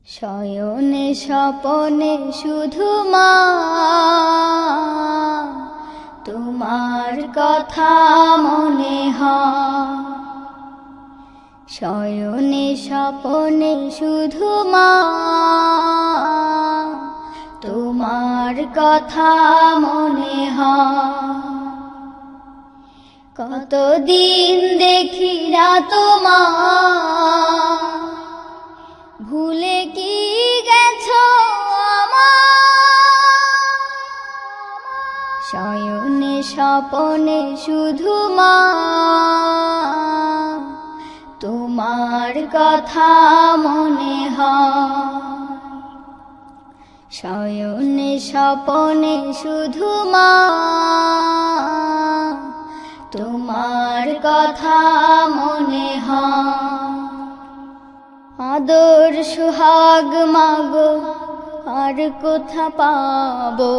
শয়নে স্বপনে শুধু মা তোমার কথা মনে হয়। শয়নে স্বপনে শুধু মা তোমার কথা মনে হয়। কতদিন দেখি না তোমার, ভুলে কি গেছো আমার। শয়নে স্বপনে শুধু মা তোমার কথা মনে হয়। শয়নে স্বপনে শুধু মা তোমার কথা মনে হয়। আদর সুহাগ মাগো আর কোথা পাবো,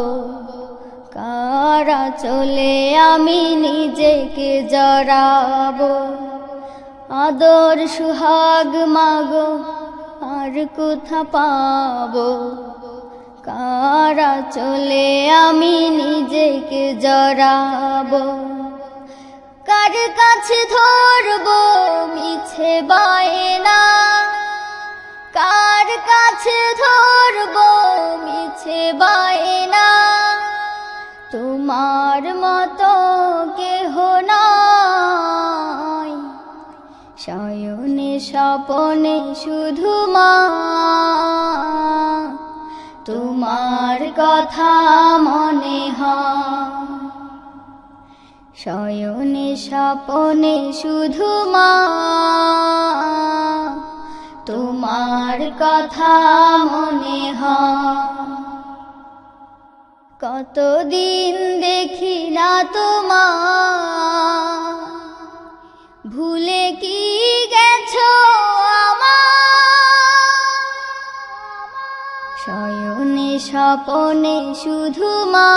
কারা চলে আমি নিজেকে জড়াবো। আদর সুহাগ মাগো আর কোথা পাবো, কারা চলে আমি নিজেকে জড়াবো। কার কাছে ধরবো মিছে বায়না, কার কাছে ধরবো মিছে বায়না। তোমার মতো কেহ নাই। শয়নে স্বপনে শুধু মা তোমার কথা মনে হয়। শয়নে স্বপনে শুধু মা তোমার কথা মনে হয়। কতদিন দেখি না তোমার, ভুলে কি গেছো আমার। শয়নে স্বপনে শুধু মা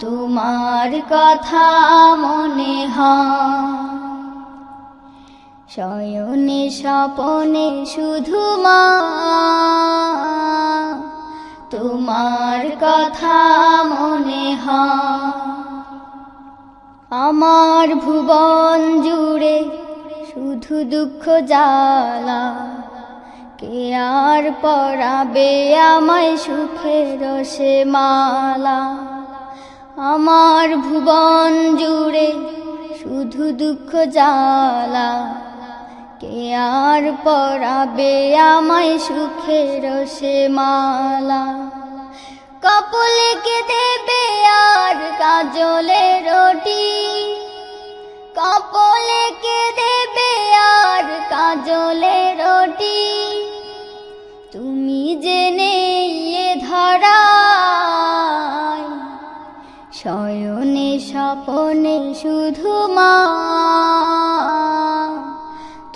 তোমার কথা মনে হয়। শয়নে স্বপনে শুধু মা তোমার কথা মনে হয়। আমার ভুবন জুড়ে শুধু দুঃখ জ্বালা, কে আর পরাবে আমায় সুখের সে মালা। আমার ভুবন জুড়ে শুধু দুঃখ জ্বালা, কে আর পরাবে আমায় সুখের সে মালা। কপালে কে দেবে আর কাজলে রুটি, কপালে কে দেবে আর কাজলে রুটি। তুমি জেনে এ ধরায়। শয়নে স্বপনে শুধু মা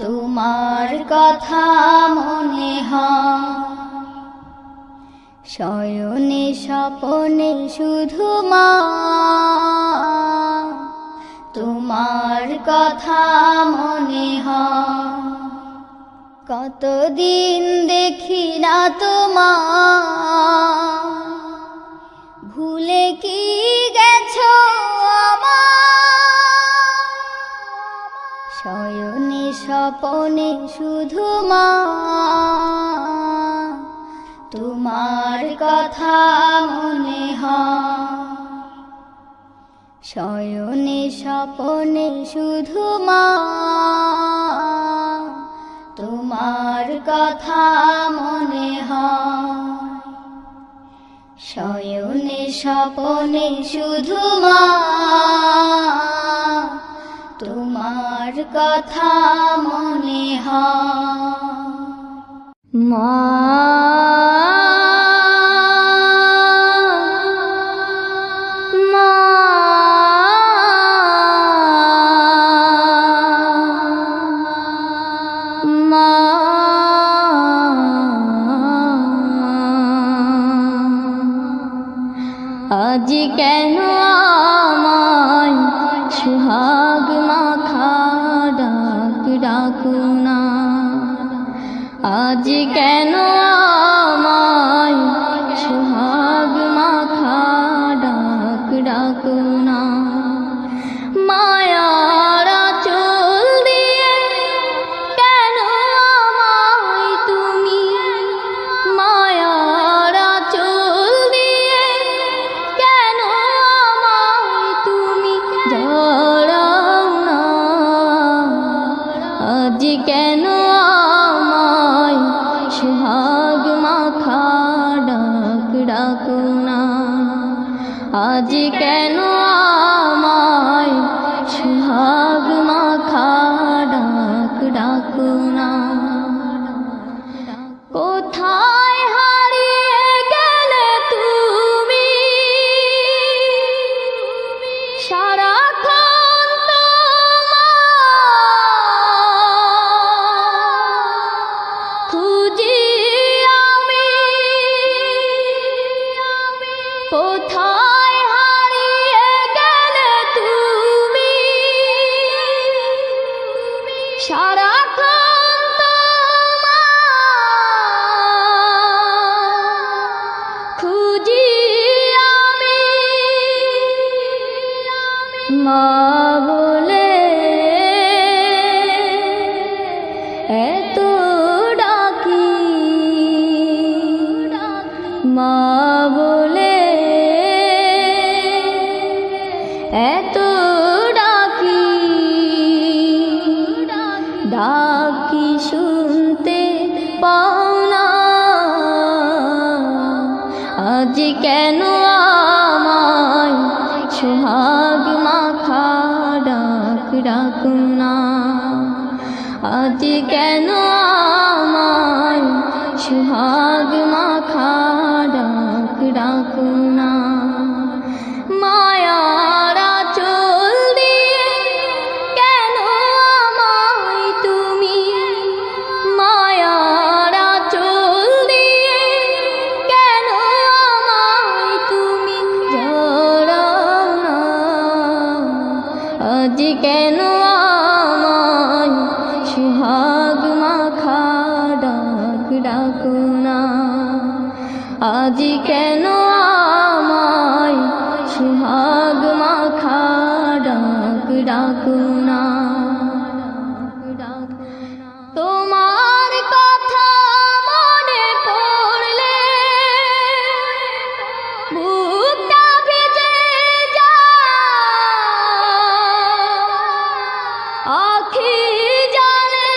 তোমার কথা মনে হয়। শয়নে স্বপনে শুধু মা তোমার কথা মনে হয়। কতদিন দেখি না তোমার, ভুলে কি গেছো আমার। শয়নে স্বপনে শুধু মা তোমার কথা মনে হয়। শয়নে স্বপনে শুধু মা তোমার কথা মনে হয়। শয়নে স্বপনে শুধু মা তোমার কথা মনে হয়। মা আজ কেন আমায় সুহাগ মাখা ডাক ডাকু না। আজ কেন আমায় সোহাগ মাখা ডাক ডাকো না মায়ার আঁচল দিয়ে কেন আমায় তুমি মায়ার আঁচল দিয়ে কেন আমায় তুমি জড়াও না আজ কেন আমায় সোহাগ মাখা ডাক ডাকো না আজ কেন আমায় সোহাগ মাখা ডাক ডাকো না কোথায় হারিয়ে গেলে তুমি সারাক্ষণ খুঁজি আমি কোথায় হারিয়ে গেলে তুমি সারাক্ষণ খুঁজি আমি মা বলে এত ডাকি মা বলে এত ডাকি ডাকি শুনতে পাও না আজ কেন আমায় সোহাগ মাখা ডাক ডাকো না আজ কেন আমায় সোহাগ মাখা ডাক ডাকো না মায়ার আঁচল দিয়ে কেন আমায় তুমি মায়ার আঁচল দিয়ে কেন আমায় তুমি জড়াও না আজ কেন আমায় সোহাগ মাখা ডাক ডাকো না আজ কেন আমায় সোহাগ মাখা ডাক ডাকো না তোমার কথা মনে পড়লে বুকটা ভিজে যায় আখি জলে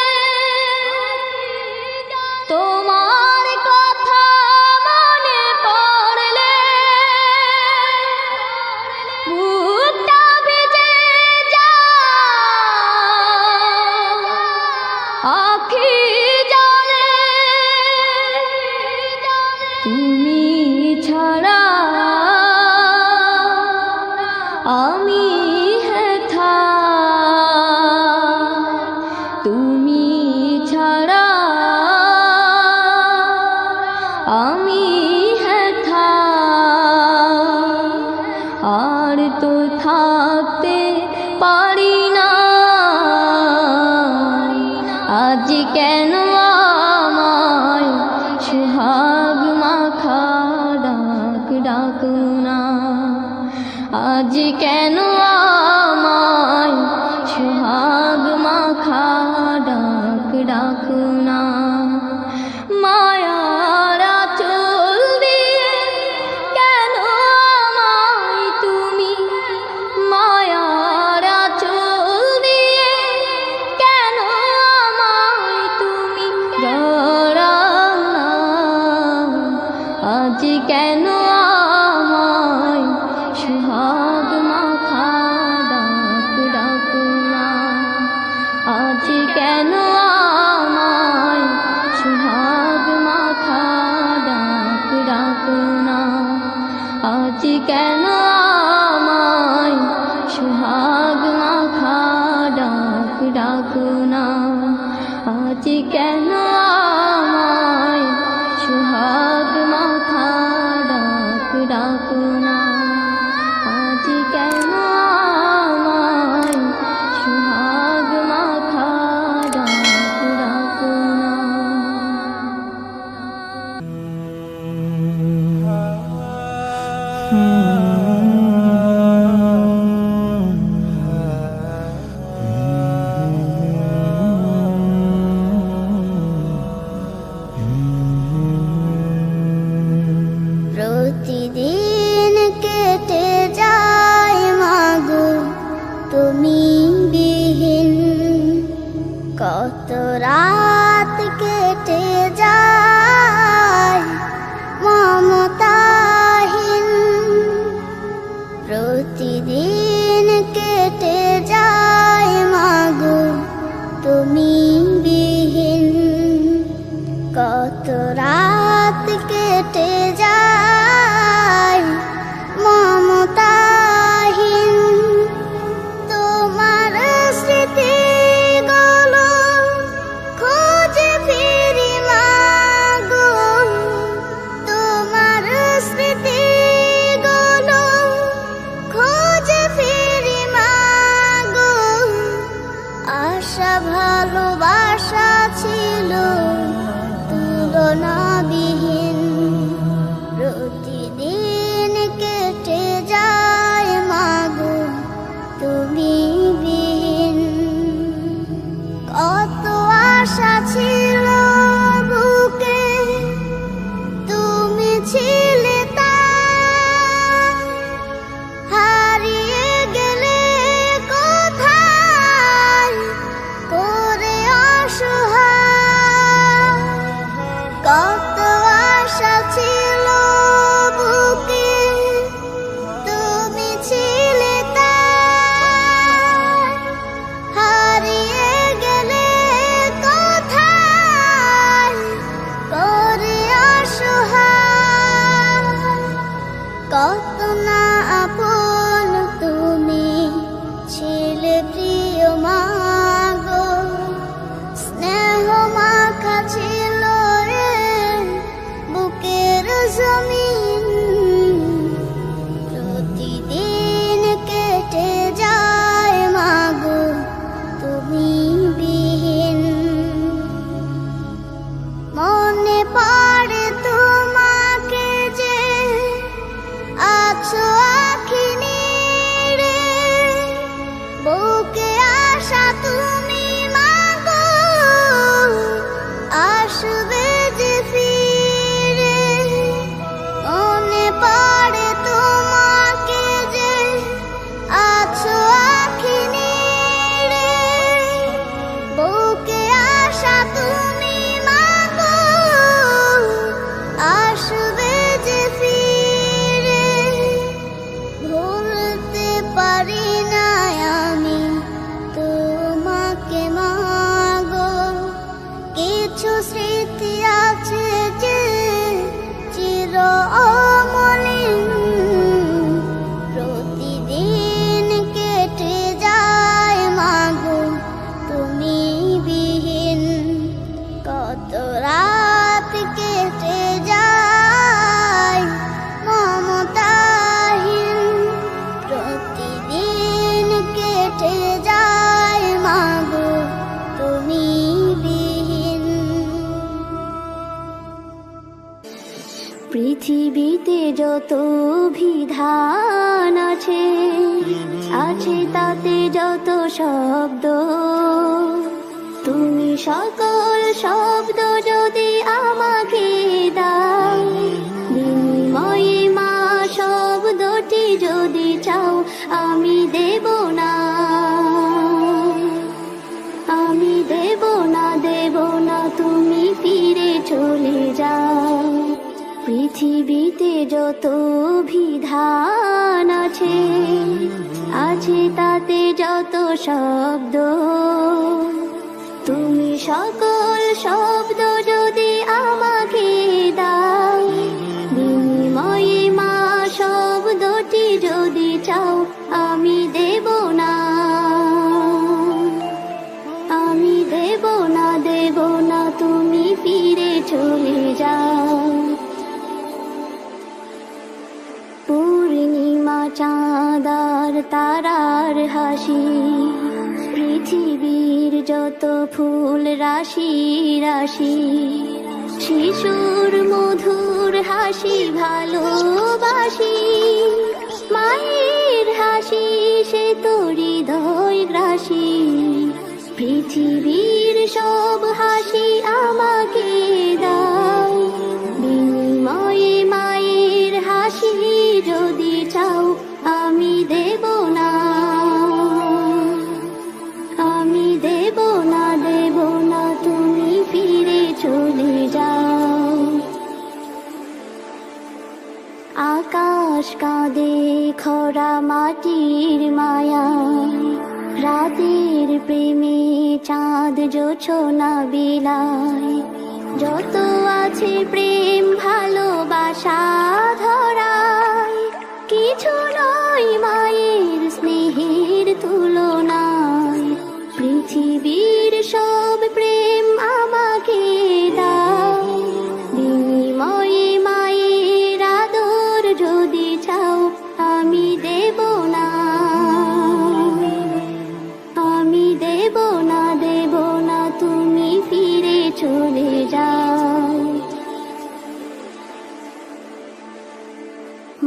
তোমার কথা মনে পড়লে বুকটা ভিজে যায় আখি জলে তুমি ছাড়া আমি হেথা তুমি ছাড়া আমি হেথা আর তো থাকতে পারি না আজ কেন আমায় সোহাগ মাখা ডাক ডাকো না আজ কেন আমায় সোহাগ মাখা ডাক ডাকো না মায়ার আঁচল দিয়ে কেন আমায় তুমি মায়ার আঁচল দিয়ে কেন আমায় তুমি জড়াও না আজ কেন আমায় সোহাগ মাখা ডাক ডাকো না আজ কেন আমায় সোহাগ মাখা ডাক ডাকো না আজ কেন আমায় সোহাগ মাখা ডাক ডাকো না আজ কেন আমায় সোহাগ মাখা ডাক ডাকো না আজ কেন আমায় সোহাগ মাখা ডাক ডাকো না কত রাত কেটে যায় মমতাহীন, তোমার স্মৃতিগুলো খোঁজে ফিরি মাগো, তোমার স্মৃতিগুলো খোঁজে ফিরি মাগো। আশা ভালোবাসা ছিল তুলনাবিহীন, প্রতিদিন কেটে যায় মাগো তুমি বিহীন। কত আশা ছিল বুকে, তুমি ছিলে তা, হারিয়ে গেলে কোথায় করে অসহায়। কত আশা ছিল বুকে, তুমি ছিলে তা, হারিয়ে গেলে কোথায় করে অসহায়। কত না আপন তুমি ছিলে প্রিয় মাগো, স্নেহ মাখা ছিল রে বুকের জমিন। প্রতিদিন কেটে যায় মাগো তুমি বিহীন। মনে পড়ে তোমাকে যে আছো আঁখি নিড়ে, বুকে আশা তুমি মাগো আসবে যে ফিরে। মনে পড়ে তোমাকে যে আছো আঁখি নিড়ে, বুকে আশা তুমি মাগো আসবে যে ফিরে। ভুলতে পারি না আমি তোমাকে মাগো, কিছু স্মৃতি আছে যে চির অমলিন। প্রতিদিন কেটে যায় মাগো তুমি বিহীন। কত রাত কেটে যায় মমতাহীন, প্রতিদিন কেটে যায় মাগো তুমি বিহীন। পৃথিবীতে যত বিধান আছে, আছে তাতে যত শব্দ, তুমি সকল শব্দ যদি আমাকে দাও, বিনিময়ে মা শব্দটি যদি চাও আমি দেব না, আমি দেব না, দেব না, তুমি ফিরে চলে যাও। পৃথিবীতে যত বিধান আছে, আছে তাতে যত শব্দ, তুমি সকল শব্দ যদি আমাকে দাও, বিনিময়ে মা শব্দটি যদি চাও আমি দেব না, আমি দেব না, দেব না, তুমি ফিরে চলে যাও। পূর্ণিমা চাঁদার তারার হাসি, পৃথিবীর যত ফুল রাশি রাশি, শিশুর মধুর হাসি ভালোবাসি, মায়ের হাসি সে তো হৃদয় গ্রাসী। পৃথিবীর সব হাসি আমাকে দাও, বিনিময়ে মায়ের হাসি যদি চাও আমি দেব না, আমি দেব না, দেব না, তুমি ফিরে চলে যাও। আকাশ কাঁদে খরা মাটির মায়া, রাতের প্রেমে চাঁদ জোছনা বিলায়, যত আছে প্রেম ভালোবাসা ধরায়, কিছু নয় মায়ের স্নেহের তুলনায়। পৃথিবীর সব প্রেম আমাকে দাও, বিনিময়ে মায়ের আদর যদি চাও আমি দেব না, আমি দেব না, দেব না, তুমি ফিরে চলে যাও।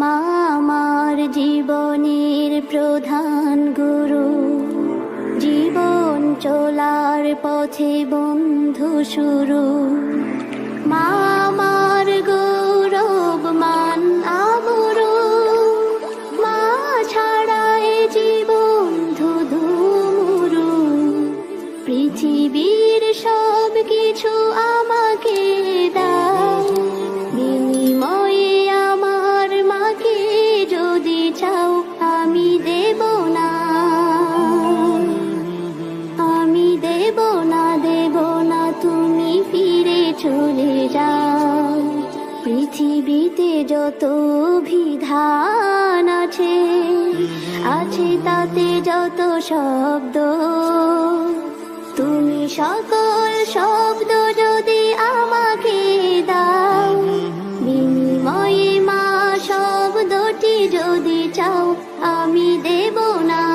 মা আমার জীবনের প্রধান গুরু, জীবন চলার পথে বন্ধু শুরু। মা আমার গৌরব মান আবরু, মা ছাড়া এ জীবন ধুধু মুরু। পৃথিবীর সব কিছু আমাকে দাও, বিনিময়ে আমার মাকে যদি চাও আমি দেব না, আমি দেব না, দেব না, তুমি ফিরে চলে যাও। পৃথিবীতে যত বিধান আছে, আছে তাতে যত শব্দ, তুমি সকল শব্দ যদি আমাকে দাও, বিনিময়ে মা শব্দটি যদি চাও আমি দেব না,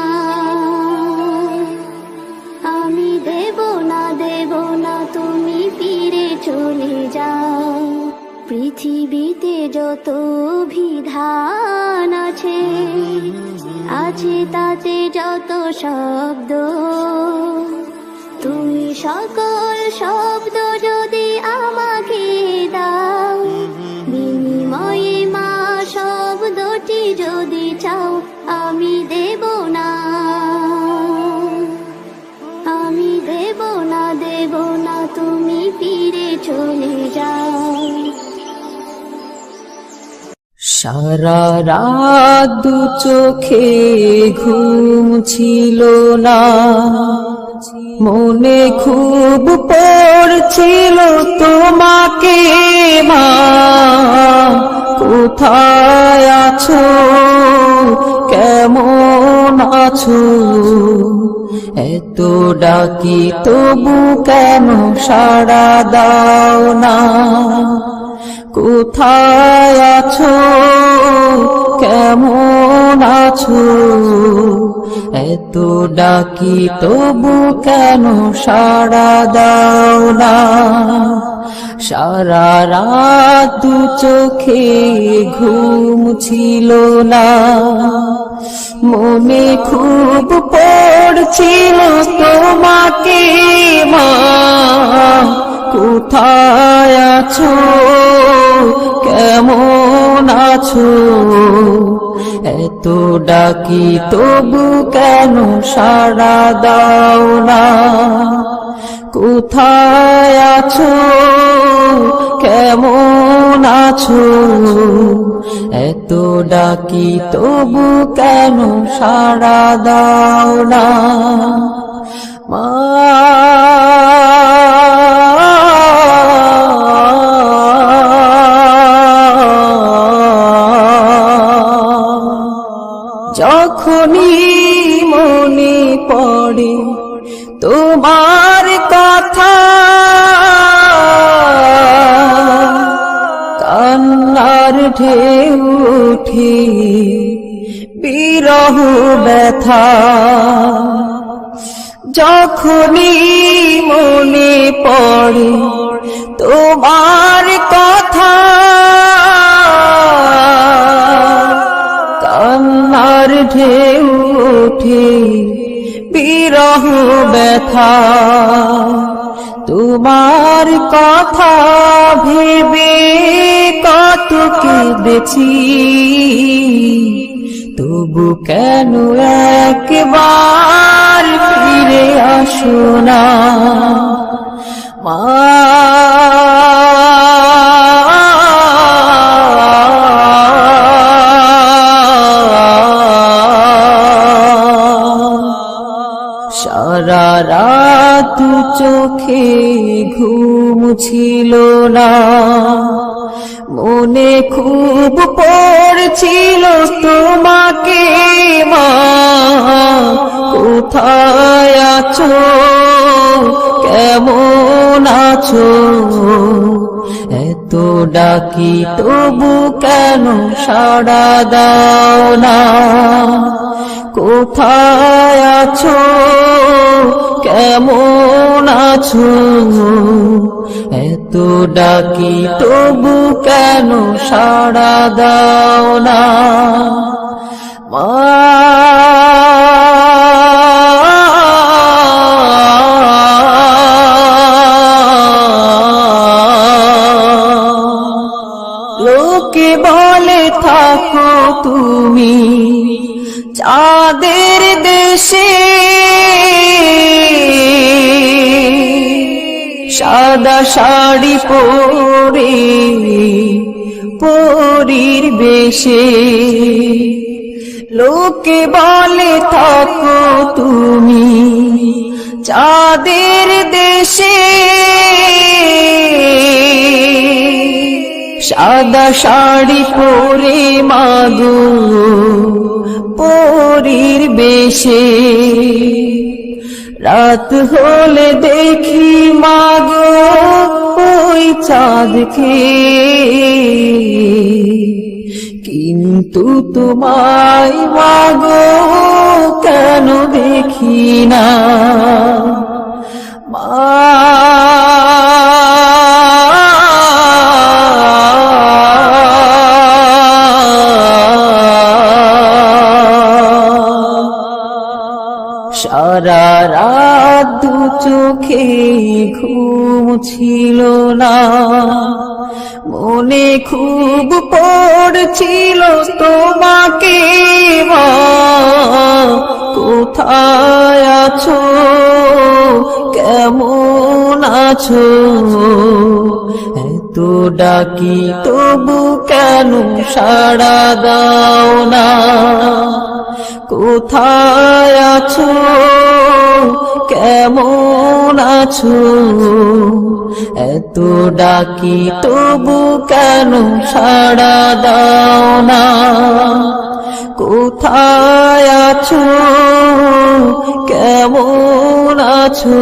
আমি দেব না, দেব না, তুমি ফিরে চলে যাও। পৃথিবীতে যত বিধান আছে, আছে তাতে যত শব্দ, তুমি সকল শব্দ যদি আমাকে দাও, বিনিময়ে মা শব্দটি যদি চাও আমি দেব না, আমি দেব না, দেব না, তুমি ফিরে চলে যাও। সারা রাত দু চোখে ঘুম ছিল না, মনে খুব পড়ছিল তোমাকে মা, কোথায় আছো, কেমন আছো, এত ডাকি তবু কেন সাড়া দাও না, কোথায় আছো, কেমন আছো, এত ডাকি তবু কেন সাড়া দাও না। সারা রাত দু চোখে ঘুম ছিল না, মনে খুব পড়ছিল তোমাকে মা, কোথায় আছো, কেমন আছো, এত ডাকি তবু কেন সাড়া দাও না, কোথায় আছো, কেমন আছো, এত ডাকি তবু কেন সাড়া দাও না মা। যখনই মনে পড়ে তোমার কথা, কান্নার ঢেউ ওঠে বিরহ ব্যথা, যখনই মনে পড়ে তোমার কথা, কান্নার ঢেউ ওঠে বিরহ ব্যথা, তোমার কথা ভেবে কত কেঁদেছি, তবু কেন একবার ফিরে আসো না মা। সারা রাত চোখে ঘুম বুঝিল না মনে খুব পড়ছিল তোমাকে মা কোথায় আছো কেমন আছো এত ডাকি তবু কেন সাড়া দাও না কোথায় আছো কেমন আছো এত ডাকি তবু কেন সাড়া দাও না মা লোকে বলে থাকো তুমি চাঁদের দেশে সাদা শাড়ি পরে পরীর বেশে লোকে বলে থাকো তুমি চাঁদের দেশে সাদা শাড়ি পরে মাগো পরীর বেশে রাত হলে দেখি মাগো ওই চাঁদকে কিন্তু তোমায় মাগো কেন দেখি না সারা রাত দু চোখে ঘুম ছিল না মনে খুব পড়ছিল তোমাকে মা কোথায় আছো কেমন আছো এত ডাকি তবু কেন সাড়া দাও না কোথায় আছো কেমন আছো এত ডাকি তবু কেন সাড়া দাও না কোথায় আছো কেমন আছো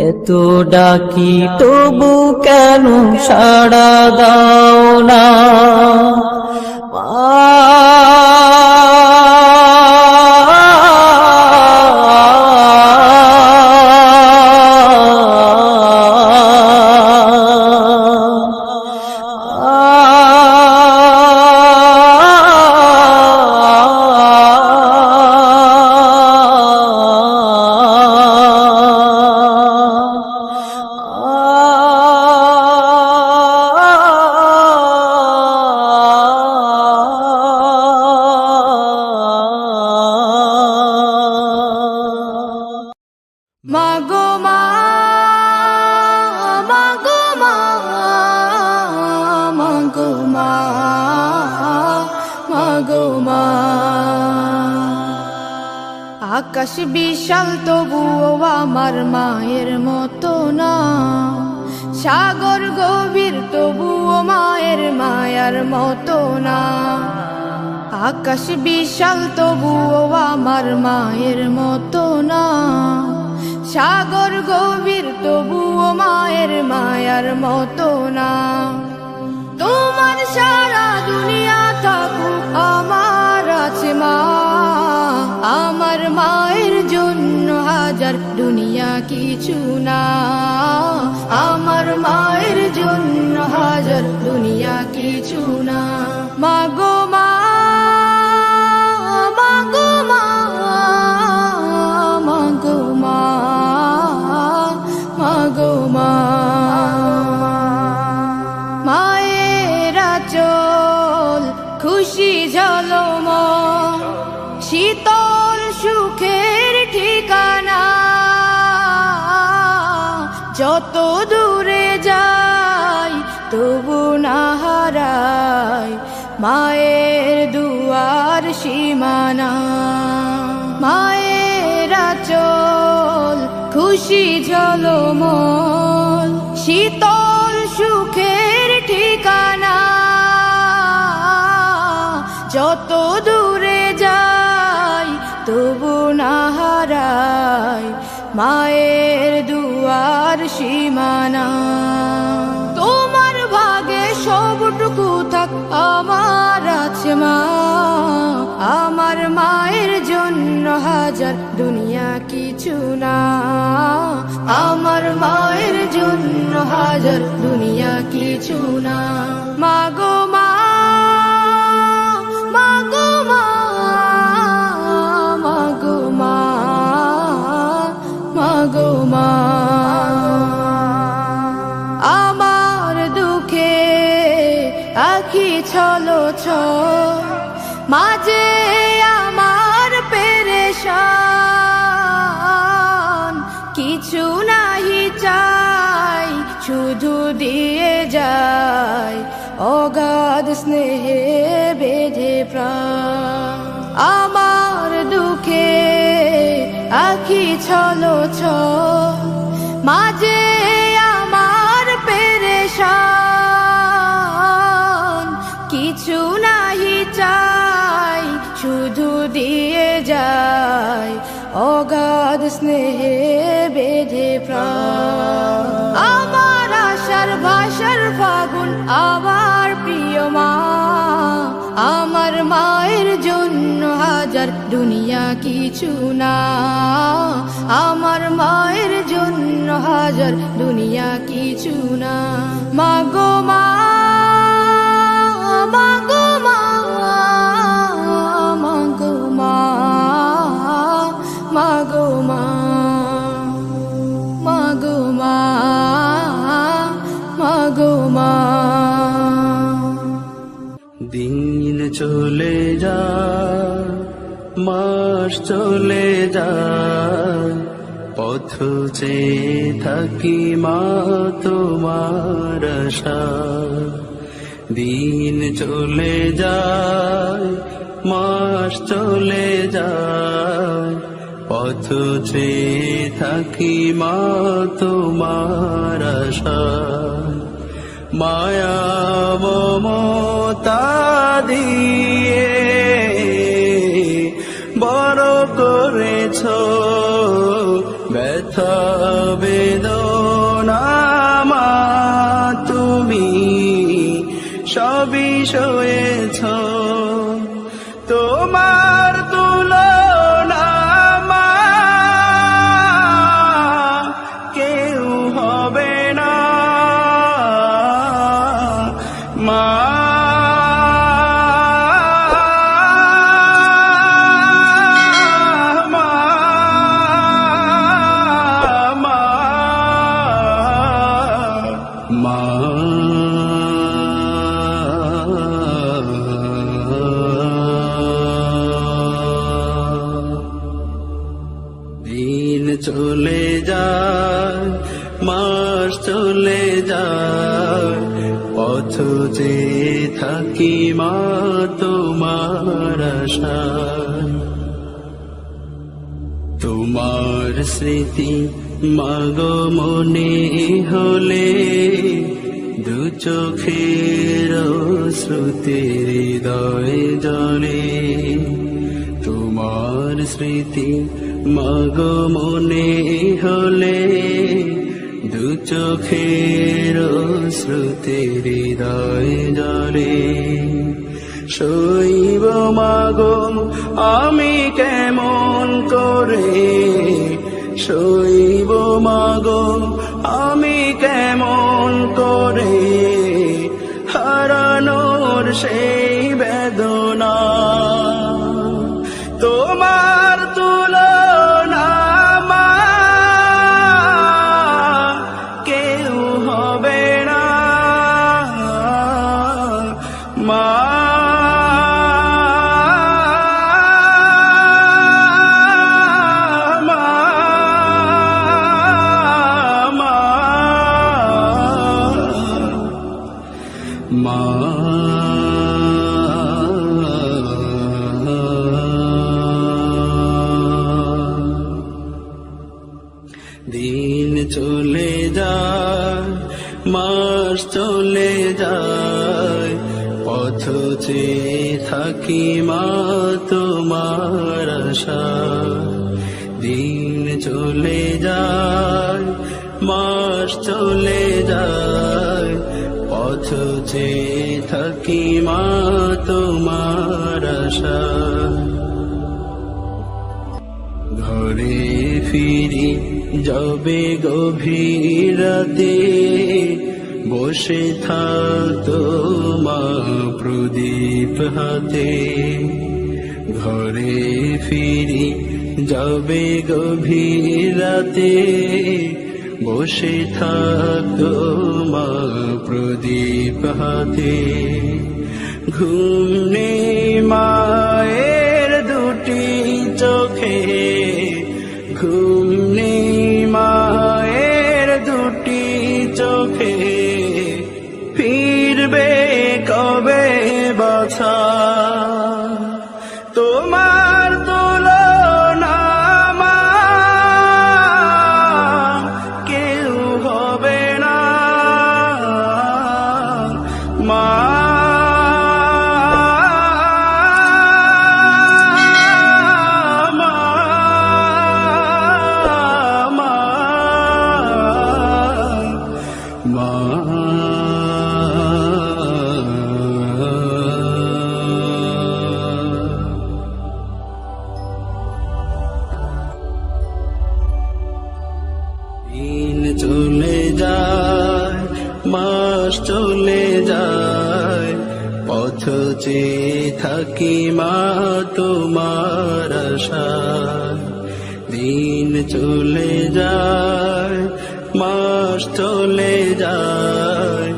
এত ডাকি তবু কেন সাড়া দাও না মাগো মা মাগো মা মাগো মা মাগো মা আকাশ বিশাল তবুও আমার মায়ের মতো না সাগর গভীর তবুও মায়ের মায়ার মতো না আকাশ বিশাল তবুও আমার মায়ের মতো না সাগর গভীর তবুও মায়ের মায়ার মতো না তোমার সারা দুনিয়া থাকুক আমার আছে মা আমার মায়ের জন্য হাজার দুনিয়া কিছু না আমার মায়ের জন্য হাজার দুনিয়া কিছু না মাগো মা মাগো মা মাগো মা মাগো মা মায়ের আঁচল খুশি ঝলম শীতল সুখের ঠিকানা যত দূরে যাই তবু না হারাই মায়ের দুয়ার সীমানা মায়ের আঁচল খুশি ঝলমল শীতল সুখের ঠিকানা। যত দূরে যাই তবু না হারাই মায়ের দুয়ার সীমানা। তোমার ভাগে সবটুকু থাক আমার আছে মা, আমার মায়ের জন্য হাজার দুনিয়া কিছু না। আমার মায়ের জন্য হাজার দুনিয়া কিছু না। মাগো মা, মাগো মা, মাগো মা, মাগো মা। আমার দুঃখে আখি ছলো ছল, মাঝে আমার পেরেশান। কিছু নাহি চাই শুধু দিয়ে যায় অগাধ স্নেহে বেঁধে প্রাণ। আমার দুঃখে আখি ছলো ছল, মাঝে আমার পেরেশান। কিছু নাহি চাই শুধু দিয়ে যায় অগাধ স্নেহে বেঁধে প্রাণ। আমার আশার ভাষার ফাগুন আমার প্রিয় মা, আমার মায়ের জন্য হাজার দুনিয়া কিছু না। আমার মায়ের জন্য হাজার দুনিয়া কিছু না। মাগো মা, মাগো মা, মাগো মা, মাগো মা, মাগো মা, মাগো মা। দিন চলে যায়, মাস চলে যায়, পথ চেয়ে থাকি মা তোমার আশায়। দিন চলে যায়, মাস চলে যায়, পথ চেয়ে থাকি মা তোমার আশায়। মায়া মমতা দিয়ে বড় করেছ, ব্যথা বেদনা মা তুমি সবই সয়েছ। তোমার তুলনা মা কেউ হবে না। মা দিন চলে যায়, মাস চলে যায়, পথ যে থাকি মা তোমার আশায়। তোমার স্মৃতি মাগো মনে হলে দু চোখের শ্রুতির হৃদয় জলে। তোমার স্মৃতি মাগো মনে হলে দু চোখের শ্রুতির হৃদয় জলে। শৈব মাগো আমি কেমন করে, শৈব মাগো আমি কেমন করে, হারানোর সেই বেদনা। তোমার তুলনা মা কেউ হবে না। মা দিন চলে যায়, মাস চলে যায়, পথ চেয়ে থাকি মা তোমার আশায়। দিন চলে যায়, মাস চলে যায়, পথ চেয়ে থাকি মা তোমার আশায়। ঘরে ফিরি যাবে গভীর রাতে, বসে থাকতো মা প্রদীপ হাতে। ঘরে ফিরি যাবে গভীর রাতে, বসে থাকতো মা প্রদীপ হাতে। ঘুম নেই মায়ের দুটি চোখে, ঘুম নেই মায়ের দুটি চোখে, ফিরবে কবে বাছা। তোমার তুলনা মা কেউ হবে না, মা দিন চলে যায়, মাস চলে যায়, পথ চেয়ে থাকি মা তোমার আশায়। দিন চলে যায়, মাস চলে যায়,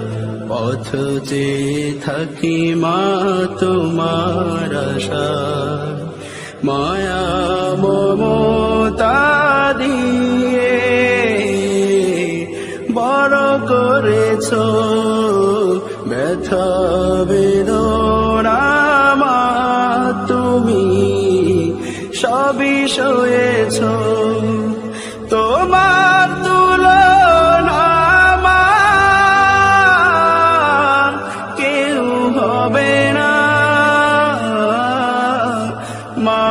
পথ চেয়ে থাকি মা তোমার আশায়। মায়া মমতা দিয়ে বড় করেছো, ব্যথা বেদনা মা তুমি সবই সয়েছো। তোমার তুলনা মা কেউ হবে না, মা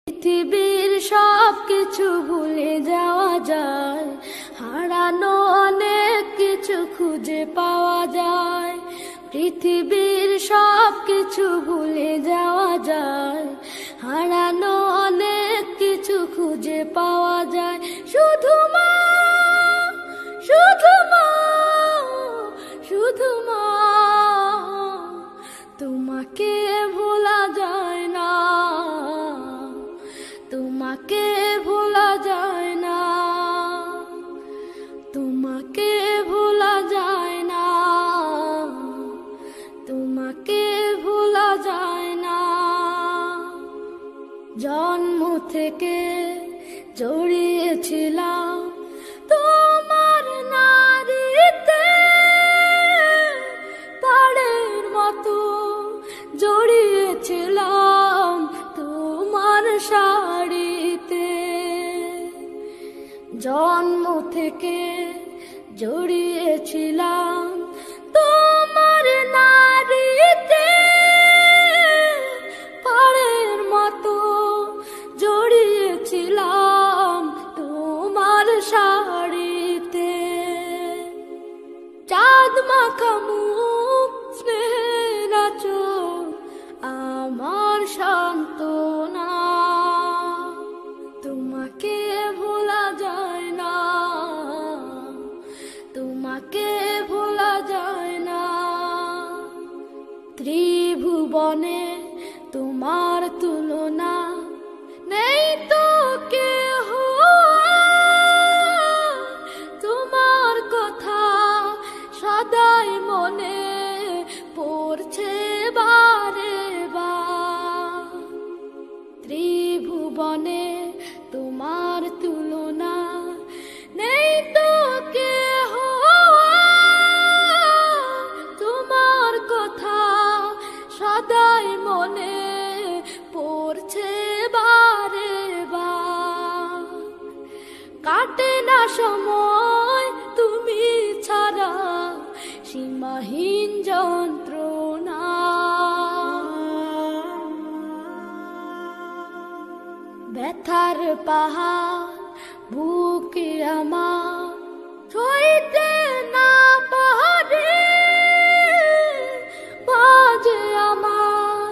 পৃথিবীর সব কিছু ভুলে যাওয়া যায়, হারানো অনেক কিছু খুঁজে পাওয়া যায়। পৃথিবীর সব কিছু ভুলে যাওয়া যায়, হারানো অনেক কিছু খুঁজে পাওয়া যায়। শুধু মা, শুধু মা, শুধু মা, তোমাকে ভোলা যায় না, তোমাকে ভোলা যায় না, তোমাকে ভোলা যায় না, তোমাকে ভোলা যায় না। জন্ম থেকে জড়িয়েছিলাম তোমার নারীতে, তারের মতো জড়িয়েছিলাম তোমার শাড়িতে। জন্ম থেকে জড়িয়েছিলাম তোমার নারীতে, পাড়ের মতো জড়িয়েছিলাম তোমার শাড়িতে। চাঁদ মাখা মুখ, স্নেহের আঁচল আমার সান্ত্বনা। তোমাকে ভোলা যায় না, তোমাকে ভোলা যায় না। ত্রিভুবনে তোমার তুলনা নেই তো কেহ, তোমার কথা সদাই মনে কাটে না সময় তুমি ছাড়া, সীমাহীন যন্ত্রণা। ব্যথার পাহাড় বুকে আমার সইতে না পারে, বাজে আমার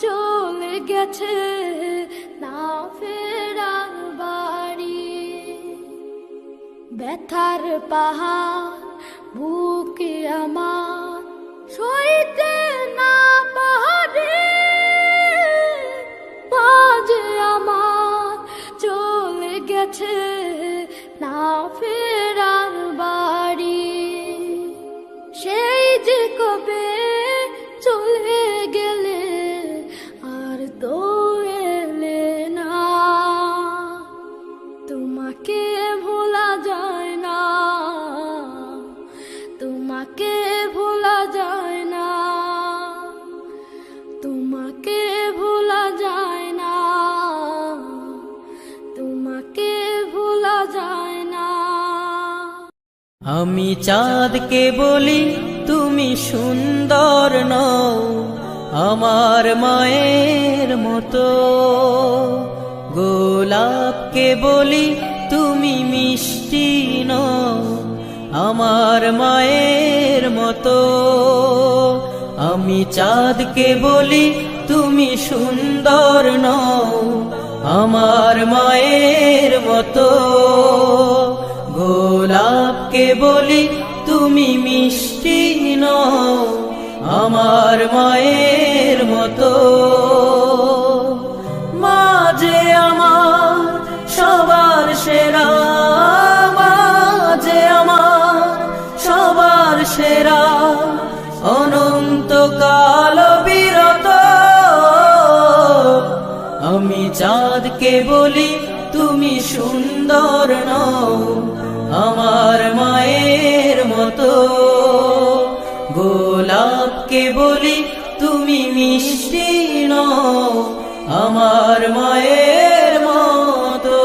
চলে গেছে না ফেরার বাড়ি। ব্যথার পাহাড় বুকে আমার সইতে না পারে, বাজে আমার চলে গেছে না ফেরার বাড়ি। সেই যে কবে চলে গেলে আর তো এলে না, তোমাকে ভোলা যায় না, তোমাকে ভোলা যায় না, তোমাকে ভোলা যায় না, তোমাকে ভোলা যায় না। আমি চাঁদকে বলি তুমি সুন্দর নও আমার মায়ের মতো, গোলাপকে বলি তুমি মিষ্টি নও আমার মায়ের মতো। আমি চাঁদকে বলি তুমি সুন্দর নও আমার মায়ের মতো, গোলাপকে বলি তুমি মিষ্টি নও আমার মায়ের মতো। মা যে আমার সবার সেরা, মা যে আমার সবার সেরা, অনন্তকাল বিরত। আমি চাঁদকে বলি তুমি সুন্দর নও আমার মায়ের মতো, গোলাপকে বলি তুমি মিষ্টি নও আমার মায়ের মতো।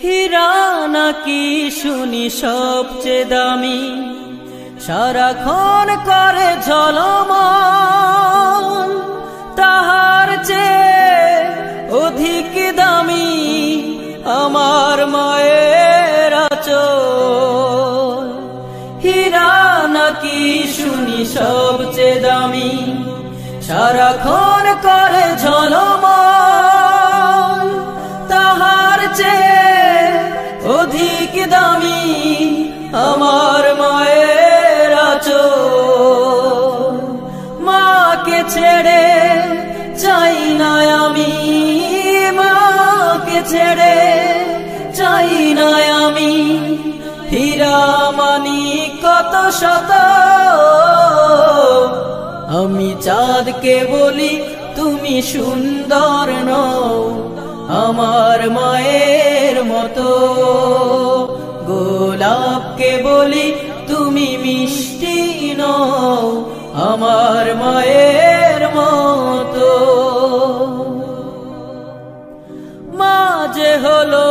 হীরা নাকি শুনি সবচেয়ে দামি, সারাক্ষণ করে ঝলমল, তাহার চেয়ে অধিক দামি আমার মায়ের আঁচল। হীরা নাকি শুনি সবচেয়ে দামি, সারাক্ষণ করে ঝলমল, তাহার চেয়ে অধিক দামি আমার মায়ের আঁচল। মাকে ছেড়ে চাই না আমি, মাকে ছেড়ে চাই না আমি, হীরা মানি কত শত। আমি চাঁদকে বলি তুমি সুন্দর নও আমার মায়ের মতো, গোলাপকে বলি তুমি মিষ্টি নও আমার মায়ের মতো। মা যে হলো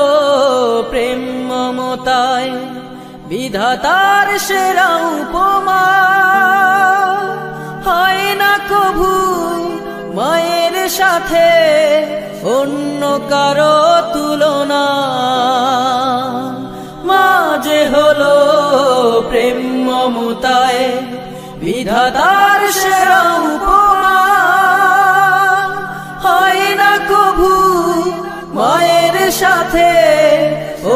প্রেম মমতায় বিধাতার সেরা উপমা, হয় না কভু মায়ের সাথে অন্য কারো তুলনা। মা যে হলো প্রেম মমতায় বিধাতার সেরা উপমা, হয় না কভু মায়ের সাথে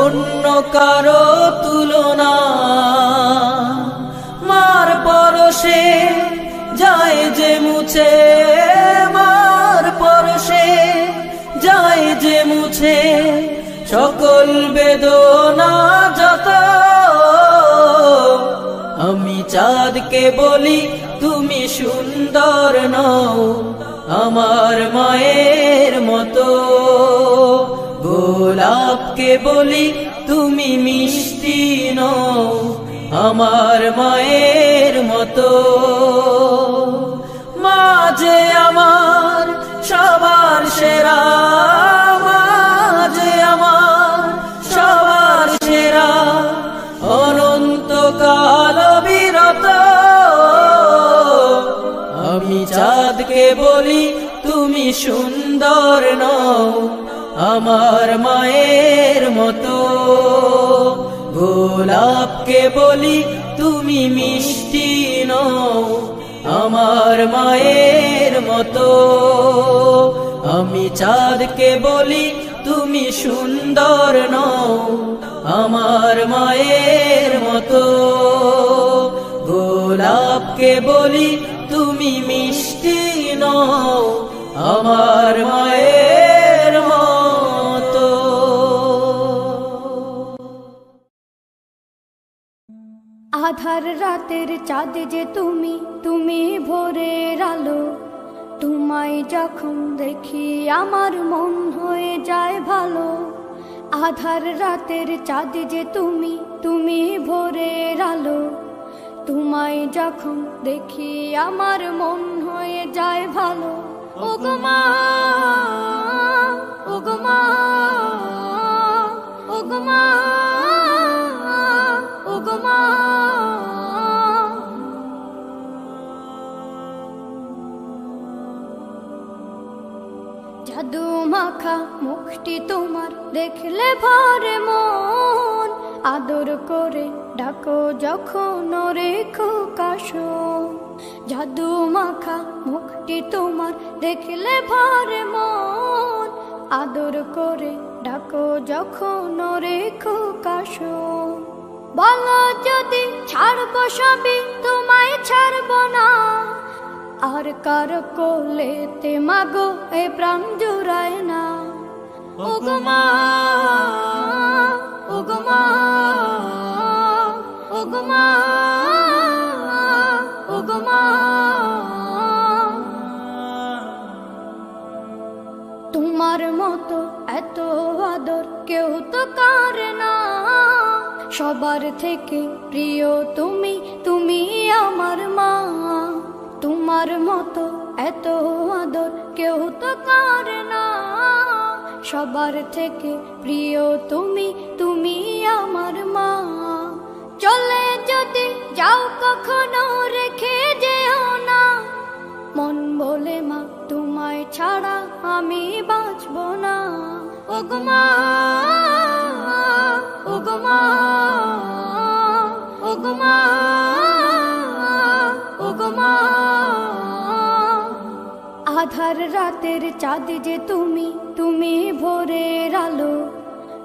অন্য কারো তুলনা। মার পরশে যায় যে মুছে, মার পরশে যায় যে মুছে সকল বেদনা যত। আমি চাঁদকে বলি তুমি সুন্দর নও আমার মায়ের মতো, গোলাপকে বলি তুমি মিষ্টি নও আমার মায়ের মতো। মা যে আমার সবার সেরা, মা যে আমার সুন্দর নও আমার মায়ের মতো। গোলাপকে বলি তুমি মিষ্টি নও আমার মায়ের মতো। আমি চাঁদকে বলি তুমি সুন্দর নও আমার মায়ের মতো। গোলাপকে বলি তুমি মিষ্টি নও আমার মায়ের মতো। আধার রাতের চাঁদ যে তুমি, তুমি ভোরের আলো। তোমায় যখন দেখি আমার মন হয়ে যায় ভালো। আধার রাতের চাঁদ যে তুমি, তুমি ভোরের আলো। তোমায় যখন দেখি আমার মন হয়ে যায় ভালো। ওগো মা, ওগো মা, ওগো মা, ওগো মা। জাদু মাখা মুখটি তোমার দেখলে ভরে মন। আদর করে ডাকো যখন রেখো কাশো। জাদু মাখা মুখটি তোমার দেখলে ভরে মন। আদর করে ডাকো যখন রেখো কাশো। বলো যদি ছাড়বো সবই তোমায় ছাড়বো না। আর কার কোলেতে মাগো এ প্রাণ জুড়ায় না। ওগো মা, ওগো মা, ওগো মা, ওগো মা। তোমার মতো এত আদর কেউ তো করে না। সবার থেকে প্রিয় তুমি, তুমি আমার মা। তোমার মতো এত আদর কেউ তো করে না। সবার থেকে প্রিয় তুমি, তুমি আমার মা। চলে যদি যাও কখনো রেখে যেও না। মন বলে মা তোমায় ছাড়া আমি বাঁচবো না। ওগো মা, ওগো মা, ওগো মা, ওগো মা। আধার রাতের চাঁদ যে তুমি, তুমি ভোরের আলো।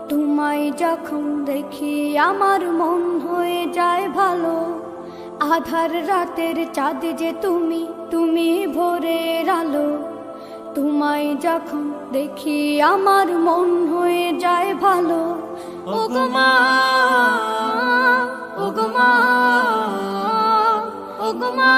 তোমায় যখন দেখি আমার মন হয়ে যায় ভালো। আধার রাতের চাঁদ যে তুমি, তুমি ভোরের আলো। তোমায় যখন দেখি আমার মন হয়ে যায় ভালো। ওগো মা, ওগো মা, ওগো মা।